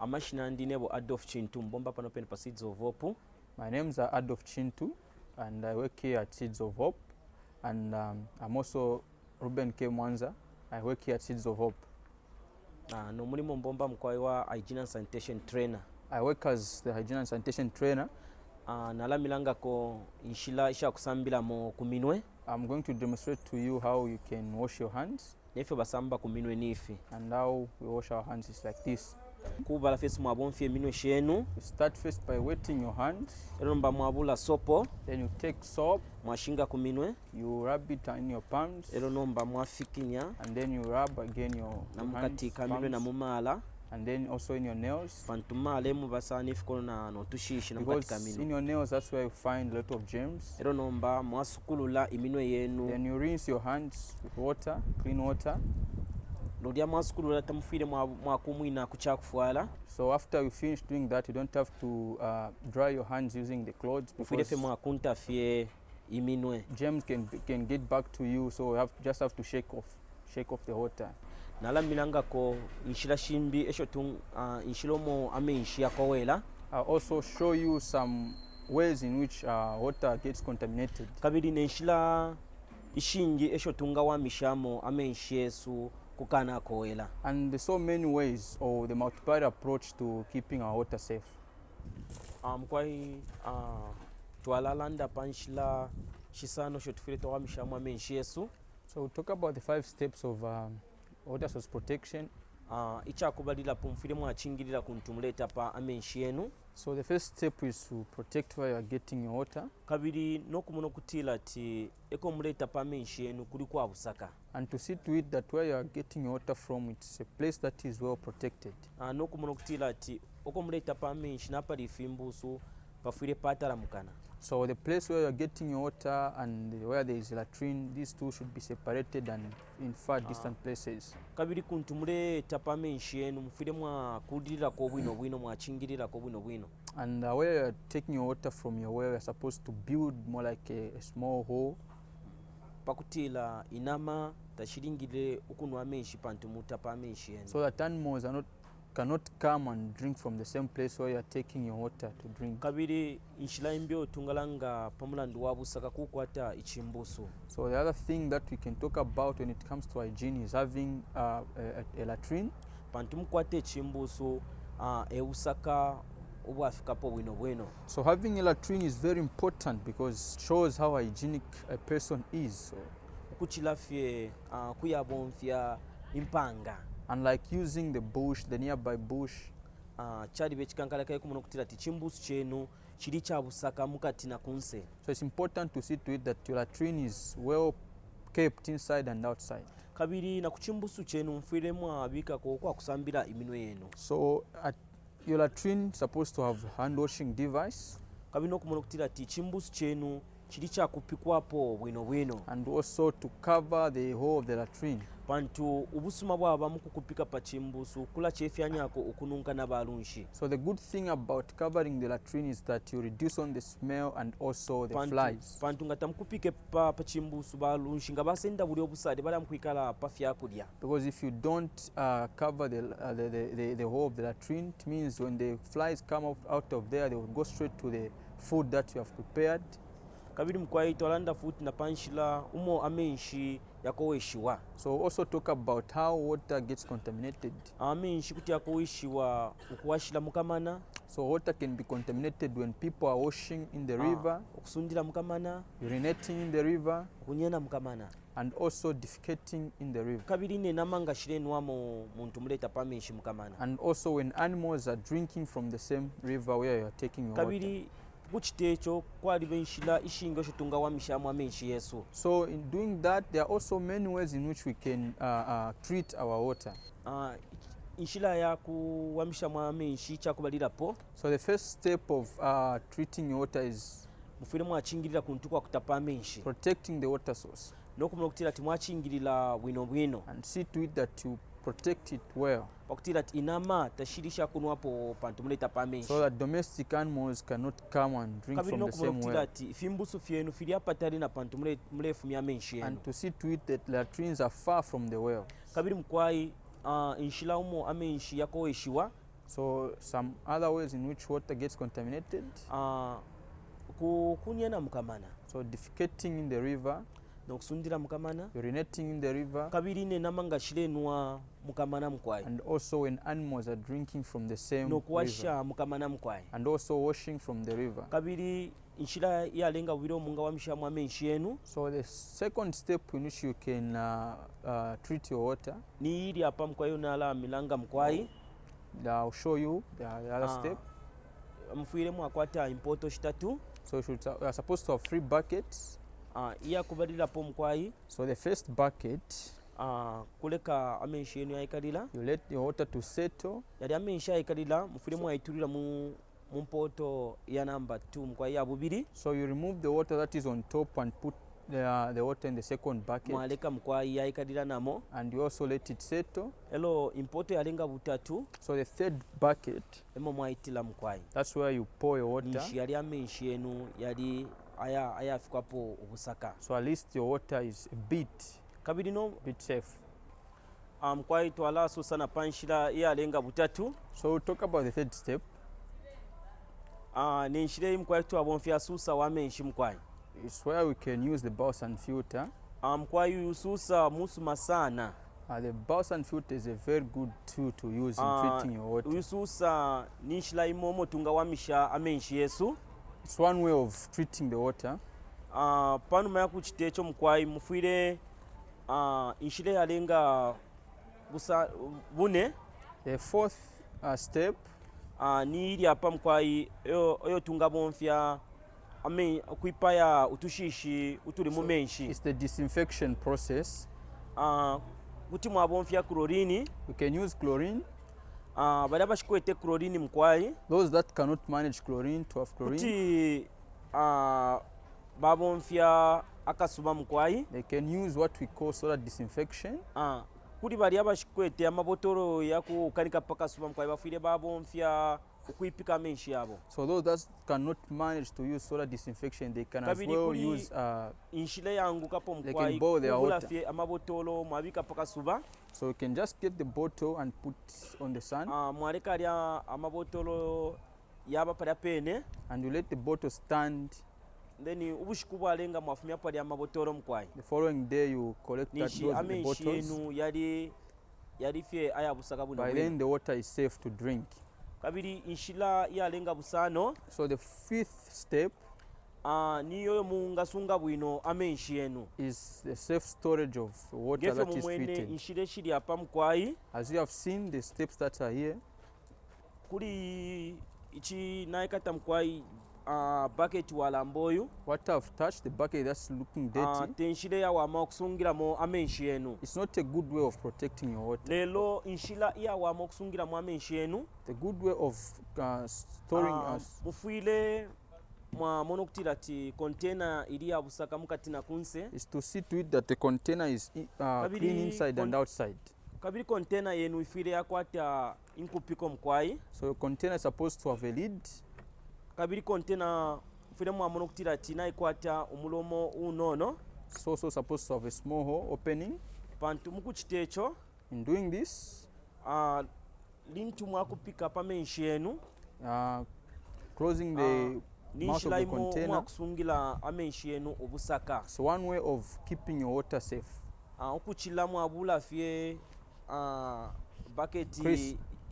amashina ndi nebo Adolf Chintu mbomba pano pen pa Seeds of Hope. My name is Adolf Chintu and I work here at Seeds of Hope, and I'm also Ruben K. Mwanza. I work here at Seeds of Hope. No mulimo mbomba mkwai wa Hygiene and Sanitation trainer. I work as the Hygiene and Sanitation trainer. Nalamilanga ko inshila isha kusambila mo kuminwe. I'm going to demonstrate to you how you can wash your hands. Nefe basamba kuminwe nifi. And how we wash our hands is like this. Kubala first mwabonfie minwe shenu. You start first by wetting your hands. Eromba mwabula sopo. Then you take soap. Mwashinga kuminwe. You rub it in your palms. Eronomba mwafikinya. And then you rub again your hands, palms. Na mumala. And then also in your nails. Pantumale mubasani fikono na notushishi na mkatika minwe. In your nails that's where you find a lot of germs. Eronomba mwasukulula iminwe yenu. Then you rinse your hands with water, clean water. So after you finish doing that, you don't have to dry your hands using the clothes, because germs can get back to you, so you just have to shake off the water. I'll also show you some ways in which water gets contaminated. And there's so many ways, or the multiplied approach to keeping our water safe. So we'll talk about the 5 steps of water source protection. So the first step is to protect where you are getting your water. And to see to it that where you are getting your water from, it's a place that is well protected. So the place where you are getting your water and where there is a latrine, these two should be separated and in far distant places. And where you are taking your water from your well, you are supposed to build more like a small hole. So that animals cannot come and drink from the same place where you are taking your water to drink. So the other thing that we can talk about when it comes to hygiene is having a latrine. So having a latrine is very important because it shows how hygienic a person is. Unlike using the bush, the nearby bush, so it's important to see to it that your latrine is well kept inside and outside. So your latrine is supposed to have hand washing device. And also to cover the whole of the latrine. So the good thing about covering the latrine is that you reduce on the smell and also the flies. Because if you don't cover the whole of the latrine, it means when the flies come out of there, they will go straight to the food that you have prepared. So also talk about how water gets contaminated. So water can be contaminated when people are washing in the river, urinating in the river, and also defecating in the river. And also when animals are drinking from the same river where you are taking your water. So in doing that, there are also many ways in which we can treat our water. So the first step of treating your water is protecting the water source. And see to it that you protect it well, so that domestic animals cannot come and drink from the same well. And to see to it that latrines are far from the well. So some other ways in which water gets contaminated. Kunyena mukamana. So defecating in the river. Nokusundira mukamana. Urinating in the river. Kabiri ne namanga shirenwa mukamana mkwai. And also when animals are drinking from the same river. Mukamana mkwai. And also washing from the river. Kabiri inshira yalenga wiro munga wamishamu amenshi yenu. So the second step in which you can treat your water. Ni iri hapa mkwai unala milanga mkwai. I'll show you the other step. Mfuire mwakwata impoto shitatu. So you are supposed to have 3 buckets. Iya kubalira po mkwai. So the first bucket, kuleka amenshi yenu yaikalila. You let your water to settle. Yali amenshi yaikalila mfuire mwaiturira mumpoto ya number 2 mkwai ya bubiri. So you remove the water that is on top and put the water in the second bucket. Mwaleka mkwai yaikalila namo. And you also let it settle. Elo impoto yalenga butatu. So the third bucket, emo mwaitila mkwai. That's where you pour your water. Nishi yali amenshi yenu yali aya fikapo ubusaka. So at least your water is a bit safe. Mkwai twala so sana panshira yalenga butatu. So we'll talk about the third step. Nenshire mkwai twabonfya susa wamenshi mkwai. It's where we can use the bowls and filter. Mkwai yususa musuma sana. The bowls and filter is a very good tool to use in treating your water. Yususa nishila imomo tunga wamisha amenshi yesu. It's one way of treating the water. Panu maya kuchitecho mkwai mufuire inshile yalenga bune. The fourth step, ni iri hapa mkwai oyo tunga bonfya kuipaya utushishi uturi mumenshi. It's the disinfection process. Kuti mwabonfya chlorine. We can use chlorine. Bada bashikwete chlorine mkwai. Those that cannot manage chlorine, to have chlorine. Kuti babonfya akasuba mkwai. They can use what we call solar disinfection. Kuti bali abashikwete amabotoro yakukanika pakasuba mkwai bafuire babonfya ukuipika amenshi yabo. So those that cannot manage to use solar disinfection, they can as well use inshile yangu kapo mkwai. They can boil their water. Amabotoro mwabika pakasuba. So you can just get the bottle and put on the sun. Mwareka ya amabotoro yaba pala pene. And you let the bottle stand. Then ubushiku alenga mwafumia pali amabotoro mkwai. The following day you collect those bottles. Yari fie aya busaka buno. By then the water is safe to drink. Kabiri inshila yalenga busano. So the fifth step, niyo munga sunga bwino amenshi yenu, is the safe storage of water that is treated. Inshile shiri hapa mkwai. As you have seen the steps that are here. Kuri ichi naikata mkwai bucket wala mboyu. What I've touched, the bucket that's looking dirty. Tenshile ya wama kusungira mo amenshi yenu. It's not a good way of protecting your water. Lelo inshila ya wama kusungira mo amenshi yenu. The good way of storing mufuile mwa monokutira ti container ili ya busaka mukatina kunse. Is to see to it that the container is clean inside and outside. Kabiri container yenu ifire yakwata inkupiko mkwai. So your container is supposed to have a lid. Kabiri container fire mwa monokutira ti na ikwata umulomo unono. It's also supposed to have a small hole opening. Pantu mukuchitecho. In doing this, lintu mwakupika pa menshi yenu. Closing the mouth of the container. Kusungila amenshi yenu obusaka. It's one way of keeping your water safe. Ukuchila mwabula fie bucket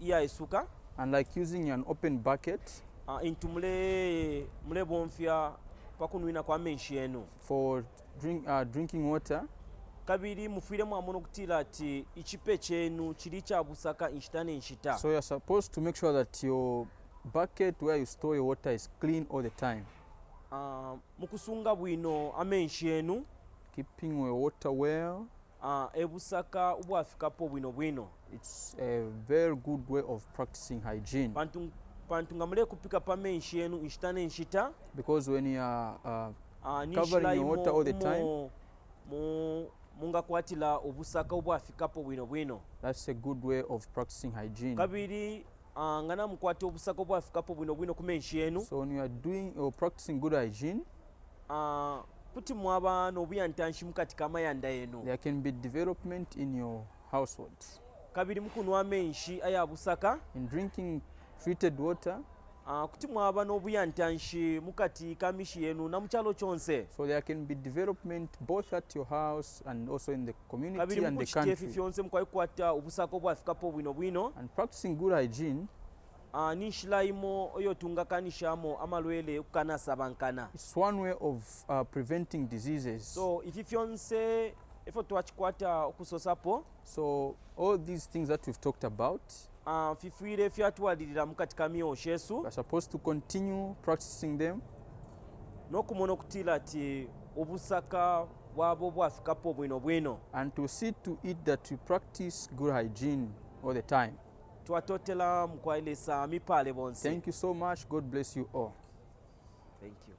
iya isuka. And like using an open bucket. Intu mule bonfya pakunuina kwa amenshi yenu. For drinking water. Kabiri mufire mwa monokutira ati ichipe chenu chiri cha busaka inshitane inshita. So you're supposed to make sure that your bucket where you store your water is clean all the time. Mukusunga bwino amenshi yenu. Keeping your water well. Ebusaka ubwafikapo bwino. It's a very good way of practicing hygiene. Pantunga mule kupika pa menshi yenu inshitane inshita. Because when you are covering your water all the time, munga kwatila obusaka ubwafikapo bwino. That's a good way of practicing hygiene. Kabiri ngana mukwate obusaka ubwafikapo bwino kumenshi yenu. So when you are doing or practicing good hygiene, kuti mwaba no buyantanshi mukati kama yanda yenu. There can be development in your household. kabiri mukunwa amenshi aya busaka in drinking treated water, kuti mwaba n'obuyantanshi mukati kamishi yenu na mukyalo kyonse so there can be development both at your house and also in the community kabiri and the mukukiteefi country. fyonse mukwabikwata obusaka obwafikapo bwino bwino And practicing good hygiene ninshilaimu oyo tungakanishamu amalwele kukanasaba is one way of preventing diseases. so ifi fyonse efo twakikwata okusosapo So all these things that we've talked about, fifwire fyatwalirira mukati ka myosho esu we're supposed to continue practicing them n'okumona okutira ati obusaka bwabo bwafikapo bwino bwino and to see to it that we practice good hygiene all the time. twatotela mukwailesa mipale bonse. Thank you so much. God bless you all. Thank you.